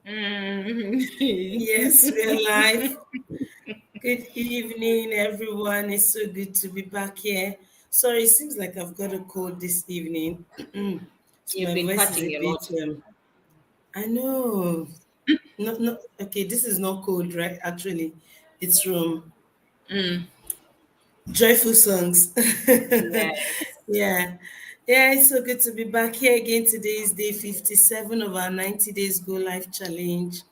Yes, we're live. Good evening, everyone. It's so good to be back here. Sorry, it seems like I've got a cold this evening. So You've my been voice is a cutting a bit, lot. I know. No, okay, this is not cold, right? Actually, it's from Mm, Joyful Songs. yes. Yeah. Yeah, it's so good to be back here again. Today is day 57 of our 90 days Go Live challenge.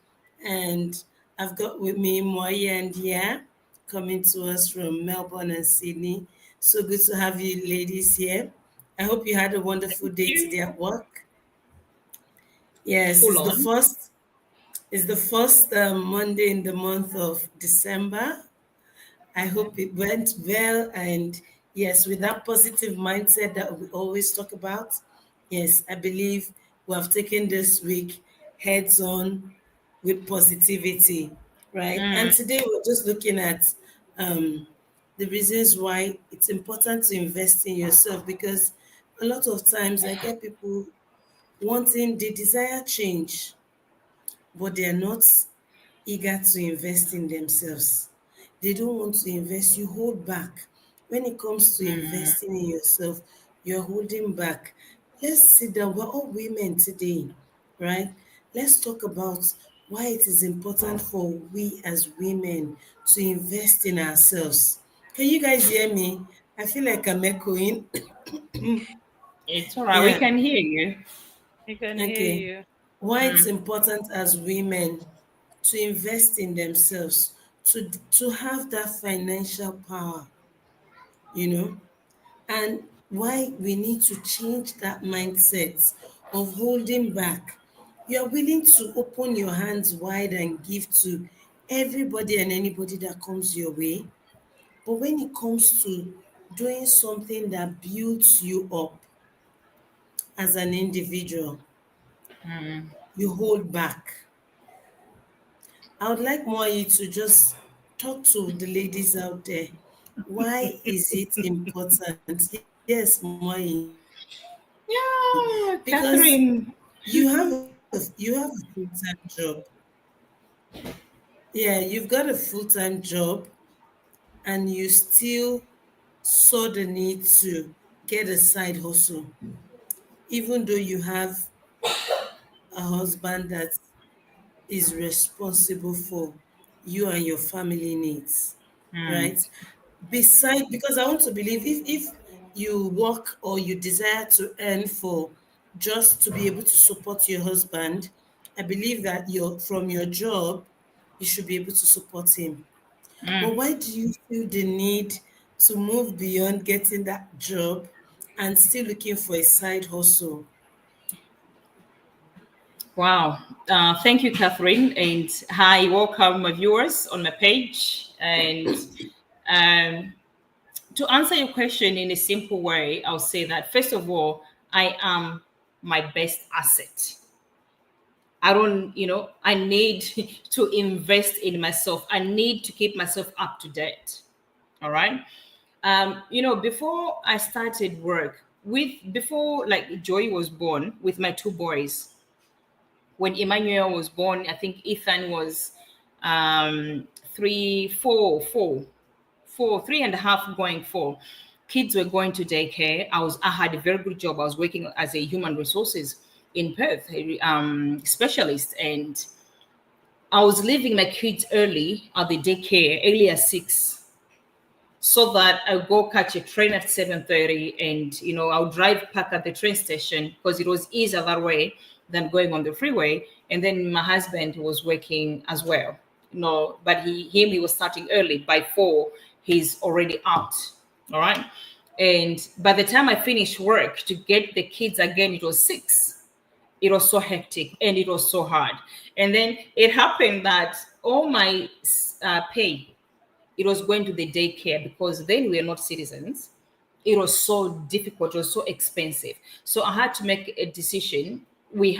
And I've got with me Moya and Ya coming to us from Melbourne and Sydney. So good to have you ladies here. I hope you had a wonderful Thank day you. today at work. Yes, Full on. it's the first Monday in the month of December. I hope it went well. And yes, with that positive mindset that we always talk about, yes, I believe we have taken this week heads on with positivity, right? And Mm, today we're just looking at um, the reasons why it's important to invest in yourself because a lot of times I get people wanting, they desire change, but they're not eager to invest in themselves. They don't want to invest, you hold back. When it comes to mm. investing in yourself, you're holding back. Let's sit down. We're all women today, right? Let's talk about why it is important for we as women to invest in ourselves. Can you guys hear me? I feel like I'm echoing. It's all right. We Yeah, can hear you. We can hear okay. you. Why it's Mm, important as women to invest in themselves, to have that financial power, you know, and why we need to change that mindset of holding back. You are willing to open your hands wide and give to everybody and anybody that comes your way. But when it comes to doing something that builds you up as an individual, mm. you hold back. I would like Moi to just talk to the ladies out there. Why is it important? Yes, Moi, because Yeah, you have Catherine. you have a full-time job. Yeah, you've got a full-time job and you still saw the need to get a side hustle, even though you have a husband that is responsible for you and your family needs, Mm, right? Beside, because I want to believe if you work or you desire to earn for just to be able to support your husband, I believe that your from your job you should be able to support him. mm. But why do you feel the need to move beyond getting that job and still looking for a side hustle? Wow. Thank you, Catherine. And hi, welcome, my viewers on my page. And um, to answer your question in a simple way, I'll say that first of all, I am my best asset. I don't, I need to invest in myself. I need to keep myself up to date. All right. Before I started work, before like Joy was born with my two boys, when Emmanuel was born, I think Ethan was three, four, 3.5 going 4. Kids were going to daycare. I had a very good job. I was working as a human resources in Perth, a specialist, and I was leaving my kids early at the daycare, early at 6, so that I go catch a train at 7:30, and I'll drive back at the train station because it was easier that way than going on the freeway. And then my husband was working as well, but he was starting early. By 4 he's already out. All right. And by the time I finished work to get the kids again, it was 6. It was so hectic and it was so hard. And then it happened that all my pay, it was going to the daycare because then we are not citizens. It was so difficult, it was so expensive. So I had to make a decision. We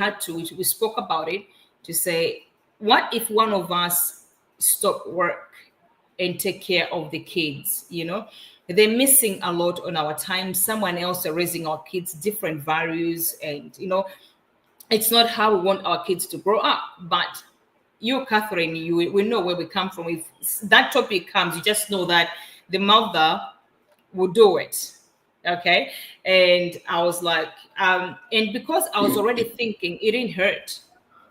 spoke about it to say, what if one of us stop work and take care of the kids? They're missing a lot on our time. Someone else are raising our kids, different values, and It's not how we want our kids to grow up. But you, Catherine, you we know where we come from. If that topic comes, you just know that the mother will do it. Okay. And I was like, and because I was already thinking it didn't hurt,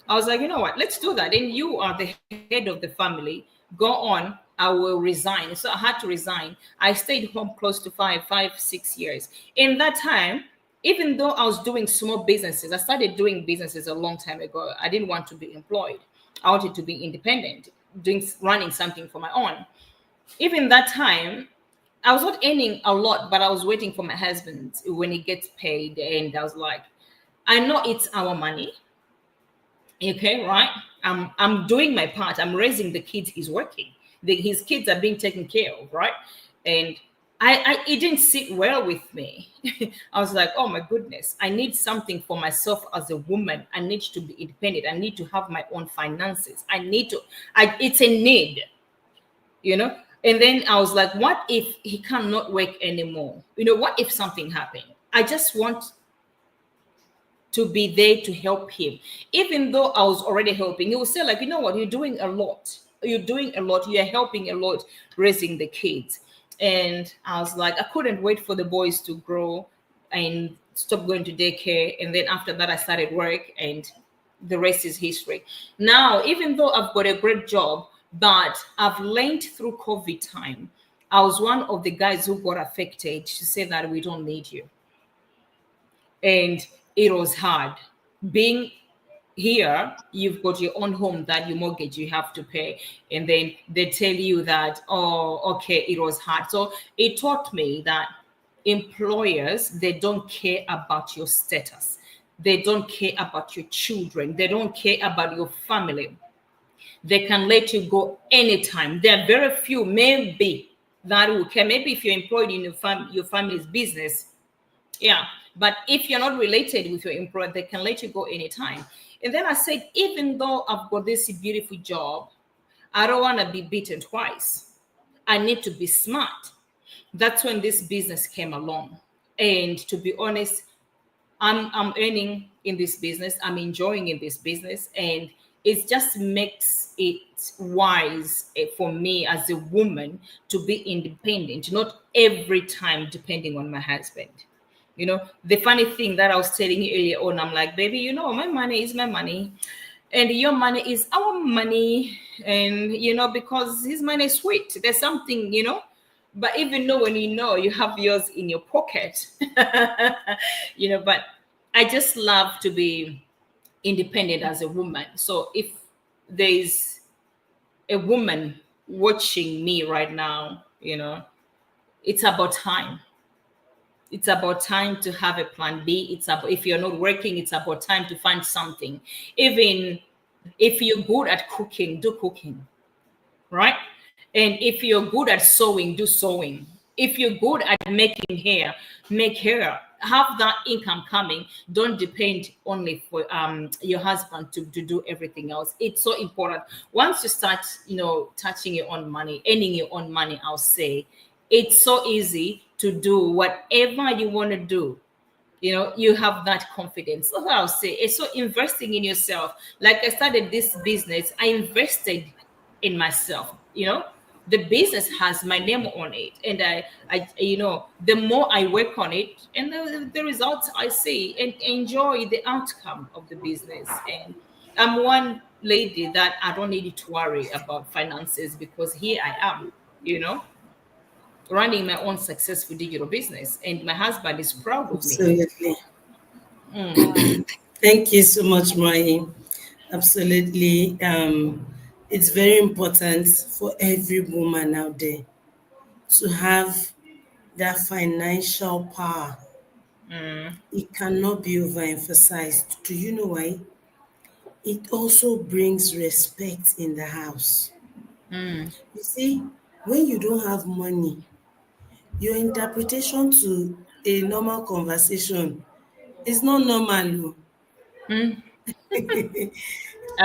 I was like, you know what, let's do that. And you are the head of the family. Go on, I will resign. So I had to resign. I stayed home close to 6 years. In that time, even though I was doing small businesses, I started doing businesses a long time ago. I didn't want to be employed. I wanted to be independent, running something for my own. Even that time, I was not earning a lot, but I was waiting for my husband when he gets paid. And I was like, I know it's our money. Okay, right? I'm doing my part. I'm raising the kids. He's working. His kids are being taken care of, right? And I it didn't sit well with me. I was like, oh my goodness, I need something for myself as a woman. I need to be independent. I need to have my own finances. It's a need, you know. And then I was like, what if he cannot work anymore? What if something happened? I just want to be there to help him. Even though I was already helping, he would say, like, you know what, you're doing a lot. You're doing a lot. You're helping a lot raising the kids. And I was like, I couldn't wait for the boys to grow and stop going to daycare. And then after that, I started work, and the rest is history. Now, even though I've got a great job, but I've learned through COVID time, I was one of the guys who got affected to say that we don't need you. And it was hard being here. You've got your own home that you mortgage, you have to pay, and then they tell you that, oh, okay, it was hard. So it taught me that employers, they don't care about your status, they don't care about your children, they don't care about your family. They can let you go anytime. There are very few, maybe, that will care. Maybe if you're employed in your family's business. Yeah. But if you're not related with your employer, they can let you go anytime. And then I said, even though I've got this beautiful job, I don't want to be beaten twice. I need to be smart. That's when this business came along. And to be honest, I'm earning in this business. I'm enjoying in this business. And it just makes it wise for me as a woman to be independent, not every time depending on my husband. The funny thing that I was telling you earlier on, I'm like, baby, my money is my money, and your money is our money. And, because his money is sweet, there's something, but even though when you have yours in your pocket, but I just love to be independent as a woman. So if there's a woman watching me right now, it's about time. It's about time to have a plan B. It's about, if you're not working, it's about time to find something. Even if you're good at cooking, do cooking, right? And if you're good at sewing, do sewing. If you're good at making hair, make hair. Have that income coming. Don't depend only for your husband to do everything else. It's so important. Once you start, touching your own money, earning your own money, I'll say, it's so easy to do whatever you want to do. You have that confidence. That's what I'll say. It's so investing in yourself. Like, I started this business, I invested in myself. The business has my name on it, and the more I work on it, and the results I see, and enjoy the outcome of the business. And I'm one lady that I don't need to worry about finances, because here I am, you know running my own successful digital business, and my husband is proud of me. Absolutely. Thank you so much, Mai. Absolutely. It's very important for every woman out there to have that financial power. It cannot be overemphasized. Do you know why? It also brings respect in the house. You see, when you don't have money, your interpretation to a normal conversation is not normal. I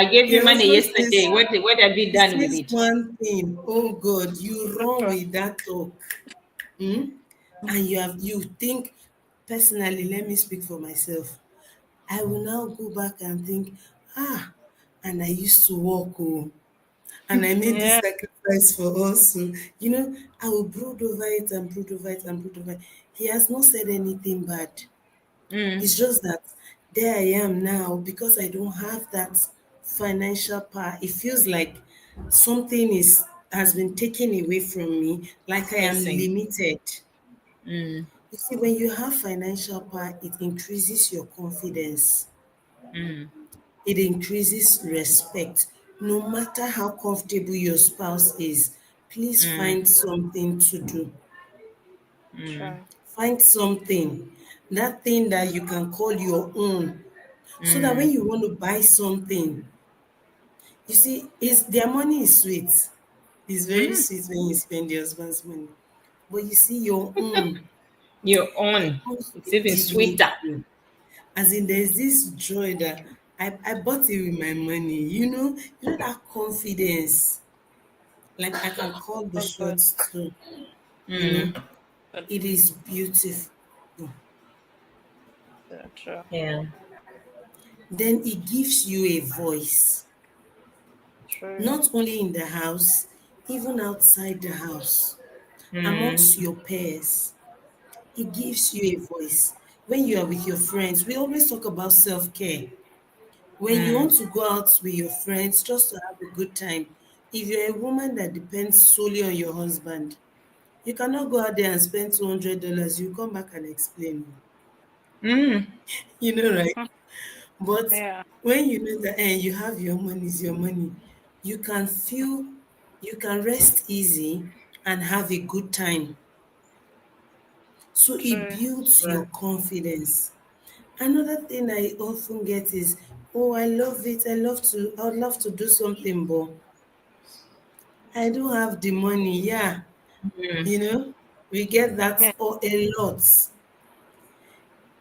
gave you Your money husband yesterday. says, What have you he done with says it? one thing, oh God, you run with that talk. Hmm? And you think, personally, let me speak for myself. I will now go back and think, ah, and I used to work, oh, and I made this Yeah. sacrifice for us. So, I will brood over it and brood over it and brood over it. He has not said anything bad. Mm. It's just that there I am now because I don't have that financial power. It feels like something is has been taken away from me, like It's I am missing. limited. Mm. You see, when you have financial power, it increases your confidence. Mm. It increases respect. No matter how comfortable your spouse is, please Mm. find something to do. Mm. True. Find something, that thing that you can call your own, so that Mm. when you want to buy something, you see, is their money is sweet. It's very Mm. sweet when you spend your husband's money. But you see, your own, Your it own. comes It's with even sweeter. dignity. As in, there's this joy that I bought it with my money. That confidence. Like I can call the So good. shots too. You Mm. know, Good. it is beautiful. So true. Yeah. Then it gives you a voice, True. not only in the house, even outside the house, amongst Mm. your peers. It gives you a voice. When you are with your friends, we always talk about self care. When you Mm. want to go out with your friends just to have a good time, if you're a woman that depends solely on your husband, you cannot go out there and spend $200. You come back and explain. Mm. Right? But Yeah. when you know that and you have your money is your money, you can feel, you can rest easy and have a good time. So it True. builds your Right. confidence. Another thing I often get is, oh, I love it. I would love to do something, but I don't have the money. Yeah, Mm. we get that Yeah. or a lot.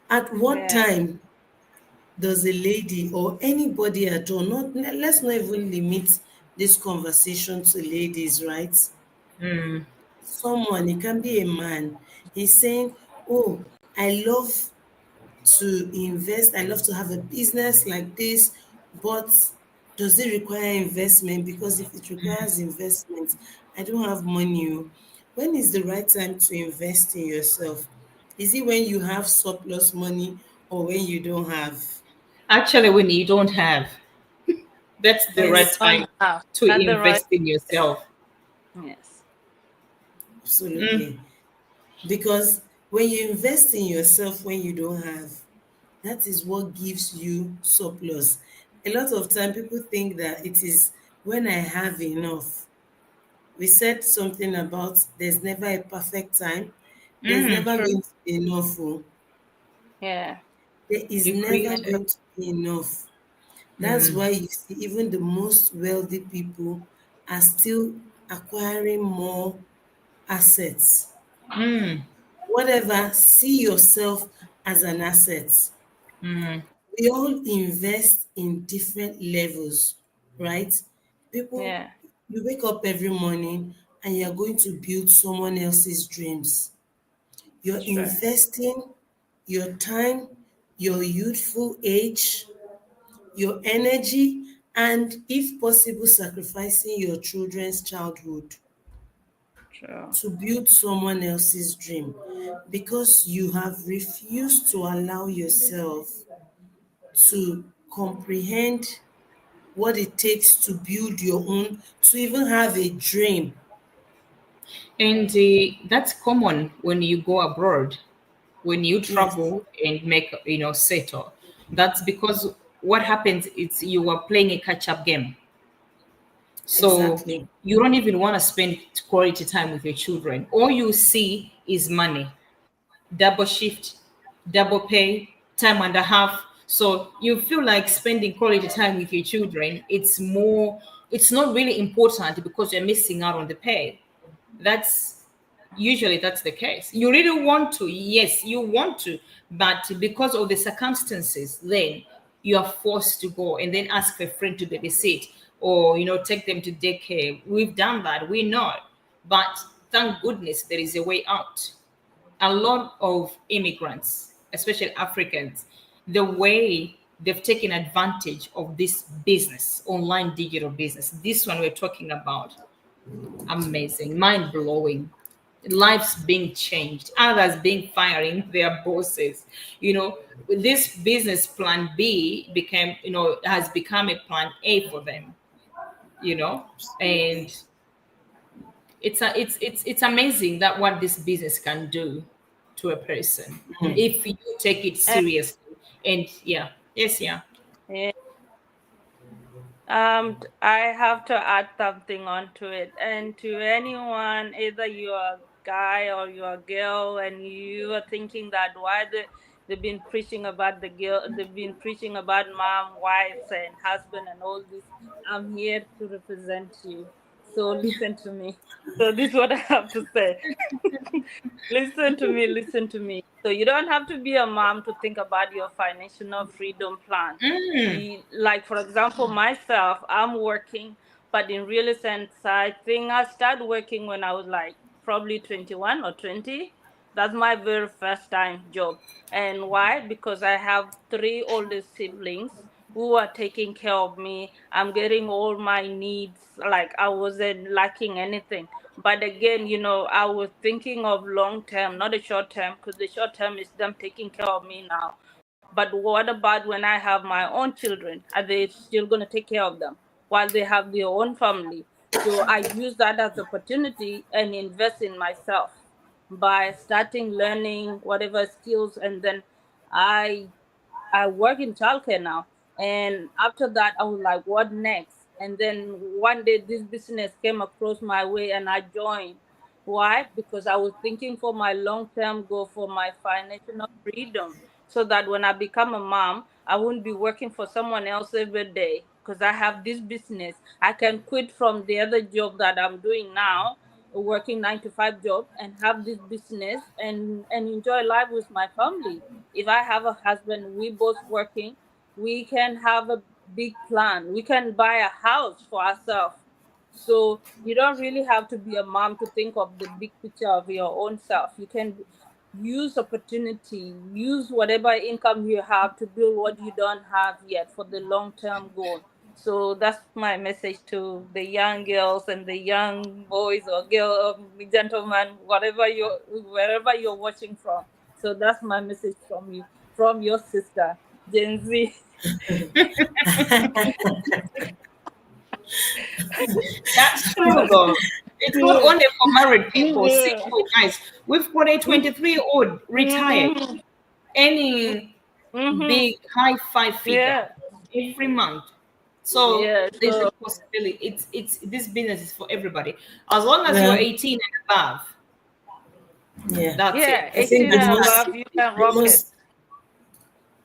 At what Yeah. time does a lady or anybody at all, not let's not even limit this conversation to ladies, right? Mm. Someone, it can be a man, he's saying, oh, I love to invest. I love to have a business like this, but does it require investment? Because if it requires investment, I don't have money, oh. When is the right time to invest in yourself? Is it when you have surplus money or when you don't have? Actually, when you don't have, that's the When When you right is don't time have, to not the right. invest in yourself. Yes. Mm. absolutely, because when you invest in yourself when you don't have, that is what gives you surplus. A lot of time people think that it is when I have enough. We said something about there's never a perfect time. There's Mm. never True. going to be enough. Oh. Yeah. There is You never And created. going to be enough. That's Mm. why you see even the most wealthy people are still acquiring more assets. Mm. Whatever, see yourself as an asset. Mm. We all invest in different levels, right? People, yeah. you wake up every morning and you're going to build someone else's dreams. You're True. investing your time, your youthful age, your energy, and if possible, sacrificing your children's childhood True. to build someone else's dream because you have refused to allow yourself to comprehend what it takes to build your own, to even have a dream. And that's common when you go abroad, when you Yes, travel and make, settle. That's because what happens is you are playing a catch up game. So exactly. you don't even want to spend quality time with your children. All you see is money, double shift, double pay, time and a half. So you feel like spending quality time with your children. It's not really important because you're missing out on the pay. That's usually that's the case. You really want to, yes, you want to, but because of the circumstances, then you are forced to go and then ask a friend to babysit or take them to daycare. We've done that, we know it. But thank goodness there is a way out. A lot of immigrants, especially Africans, the way they've taken advantage of this business, online digital business, this one we're talking about, amazing, mind blowing. Lives being changed, others being firing their bosses. This business plan B became, has become a plan A for them. And Absolutely. it's amazing that what this business can do to a person if you take it And seriously. And yeah, yes, yeah. yeah, I have to add something onto it. And to anyone, either you're a guy or you're a girl, and you are thinking that they've been preaching about the girl, they've been preaching about mom, wives, and husband, and all this. I'm here to represent you. So listen to me. So this is what I have to say. Listen to me, listen to me. So you don't have to be a mom to think about your financial freedom plan. Mm, Like for example, myself, I'm working, but in real sense, I think I started working when I was like probably 21 or 20. That's my very first time job. And why? Because I have three older siblings who are taking care of me. I'm getting all my needs, like I wasn't lacking anything. But again, I was thinking of long term, not a short term, because the short term is them taking care of me now. But what about when I have my own children? Are they still going to take care of them while they have their own family? So I use that as opportunity and invest in myself by starting learning whatever skills, and then I I work in childcare now. And after that, I was like, what next? And then one day, this business came across my way and I joined. Why? Because I was thinking for my long term goal for my financial freedom, so that when I become a mom, I wouldn't be working for someone else every day. Because I have this business, I can quit from the other job that I'm doing now, working 9 to 5 job, and have this business and enjoy life with my family. If I have a husband, we both working, we can have a big plan. We can buy a house for ourselves. So you don't really have to be a mom to think of the big picture of your own self. You can use opportunity, use whatever income you have to build what you don't have yet for the long term goal. So that's my message to the young girls and the young boys or gentlemen, wherever you're watching from. So that's my message from you, from your sister, Gen Z. that's true though. It's not Yeah. only for married people, Yeah. single guys. We've got a 23-year-old retired Mm-hmm. earning Mm-hmm. big high five figure Yeah. every month. So Yeah. there's a So possibility. It's this business is for everybody. As long as you're Well, 18 and above, yeah. that's it. yeah, I think 18 the and most, above, you can the rock it. most,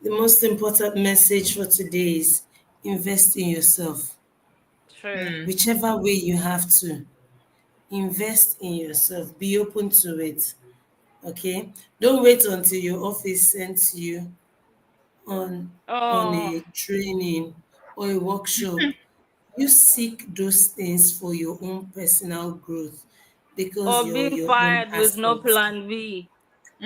the most important message for today is invest in yourself. True. Whichever way you have to, invest in yourself. Be open to it. Okay. Don't wait until your office sends you on on Oh, a training or a workshop. You seek those things for your own personal growth because or you're being your own fired with no asset. plan B,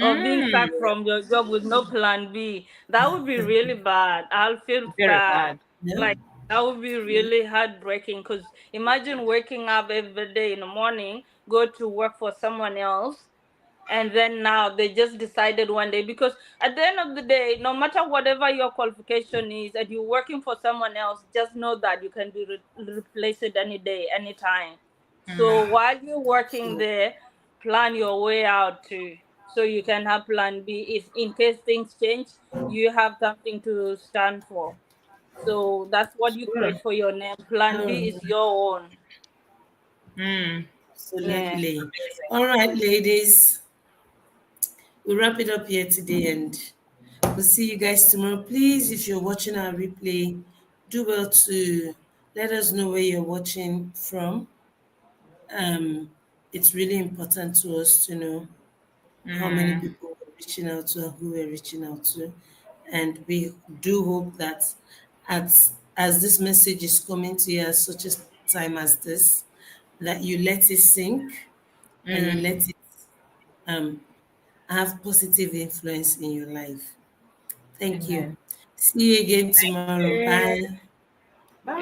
or being Mm, sacked from your job with no plan B. That would be really bad. I'll feel very bad. bad. Yeah. Like, that would be really heartbreaking, because imagine waking up every day in the morning, go to work for someone else, and then now they just decided one day, because at the end of the day, no matter whatever your qualification is, and you're working for someone else, just know that you can be replaced any day, anytime. So while you're working So, there, plan your way out too, so you can have plan B. If in case things change, you have something to stand for. So that's what you Sure. create for your name. Plan B is oh, your own. Mm, Yeah. absolutely. amazing. All right, ladies, we'll wrap it up here today and we'll see you guys tomorrow. Please, if you're watching our replay, do well to let us know where you're watching from. Um, it's really important to us to know how many Mm, people we're reaching out to and who we're reaching out to. And we do hope that as this message is coming to you at such a time as this, that you let it sink and you mm, let it um, have positive influence in your life. Thank you. amen. See you again Thank tomorrow. you. Bye. Bye.